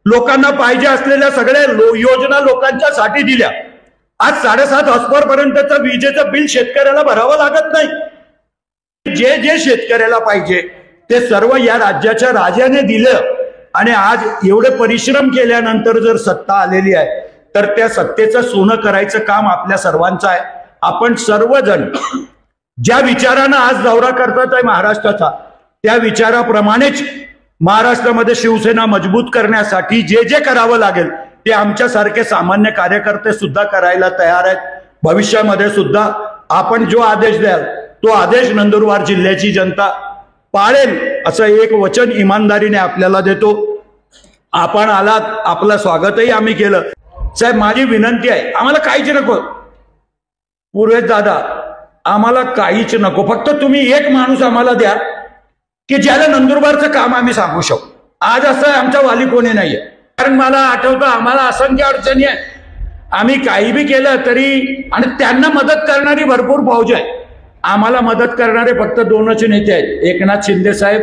लोकांना पाहिजे असलेल्या सगळ्या योजना लोकांच्यासाठी दिल्या। आज 7.5 हॉर्सपावर पर्यंतचं विजेचं बिल शेतकऱ्याला भरावं लागत नाही। जे जे शेतकऱ्याला पाहिजे ते सर्व या राज्याच्या राजाने दिलं आणि आज एवढे परिश्रम केल्यानंतर जर सत्ता आलेली आहे तर त्या सत्तेचं सोनं करायचं काम आपल्या सर्वांचं आहे। आपण सर्वजण ज्या विचारानं आज दौरा करतात आहे महाराष्ट्राचा त्या विचाराप्रमाणेच महाराष्ट्रामध्ये शिवसेना मजबूत करण्यासाठी जे जे करावं लागेल ते आमच्यासारखे सामान्य कार्यकर्ते सुद्धा करायला तयार आहेत। भविष्यामध्ये सुद्धा आपण जो आदेश द्याल तो आदेश नंदुरबार जिल्ह्याची जनता पाळेल असं एक वचन इमानदारीने आपल्याला देतो। आपण आलात, आपलं स्वागतही आम्ही केलं। साहेब माझी विनंती आहे, आम्हाला काहीच नको पूर्वेश दादा, आम्हाला काहीच नको, फक्त तुम्ही एक माणूस आम्हाला द्या की ज्याला नंदुरबारचं काम आम्ही सांगू शकू। आज असं आमच्या वाली कोणी नाहीये, कारण मला आठवतं आम्हाला असंख्य अडचणी आहे, आम्ही काही बी केलं तरी, आणि त्यांना मदत करणारी भरपूर फौज आहे। आम्हाला मदत करणारे फक्त 2च नेते आहेत, एकनाथ शिंदे साहेब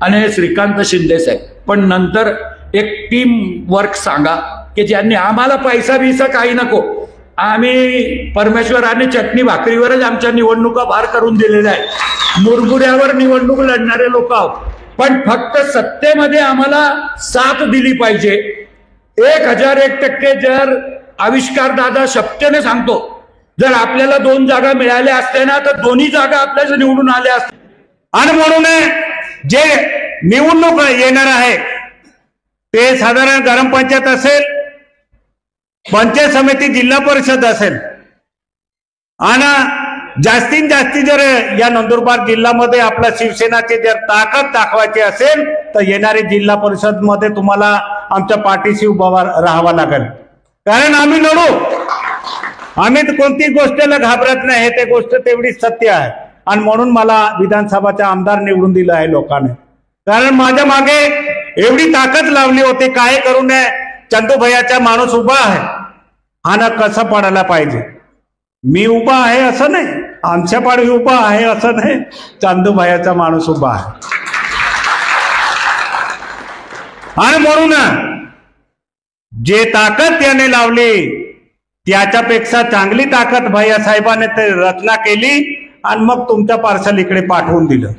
आणि श्रीकांत शिंदे साहेब। पण नंतर एक टीम वर्क सांगा की ज्यांनी आम्हाला पैसा बिसा काही नको, आम्ही परमेश्वराने चटणी भाकरीवरच आमच्या निवडणुका पार करून दिलेल्या आहेत। मुरगुड्यावर निवडणूक लढणारे लोक आहोत, पण फक्त सत्तेमध्ये आम्हाला साथ दिली पाहिजे। 1001% जर आविष्कार दादा शपथेने सांगतो, जर आपल्याला 2 जागा मिळाल्या असत्या ना तर दोन्ही जागा आपल्याच निवडून आल्या असत्या। आणि म्हणून जे निवडणूक येणार आहे ते साधारण ग्रामपंचायत असेल, पंचायत समिती, जिल्हा परिषद असेल, आणि जास्तीत जास्त जर या नंदुरबार जिल्ह्यामध्ये आपल्या शिवसेनाची जर ताकद दाखवायची असेल तर येणारी जिल्हा परिषद मध्ये तुम्हाला आमच्या पाठीशी उभा राहावं लागेल, कारण आम्ही लढू। आम्ही कोणती गोष्टीला घाबरत नाही, ते गोष्ट तेवढी सत्य आहे। आणि म्हणून मला विधानसभाचा आमदार निवडून दिला आहे लोकांनी, कारण माझ्या मागे एवढी ताकद लावली होती। काय करू नये, चंदू भैयाचा माणूस उभा आहे, हा कसं पडायला पाहिजे, मी उभा आहे असं नाही, आमच्या पाडी उभा आहे असं नाही, चंदू भैयाचा माणूस उभा आहे। आणि म्हणून जे ताकद त्याने लावली त्याच्यापेक्षा चांगली ताकद भैया साहेबांनी ते रचना केली आणि मग तुमच्या पार्सल इकडे पाठवून दिलं।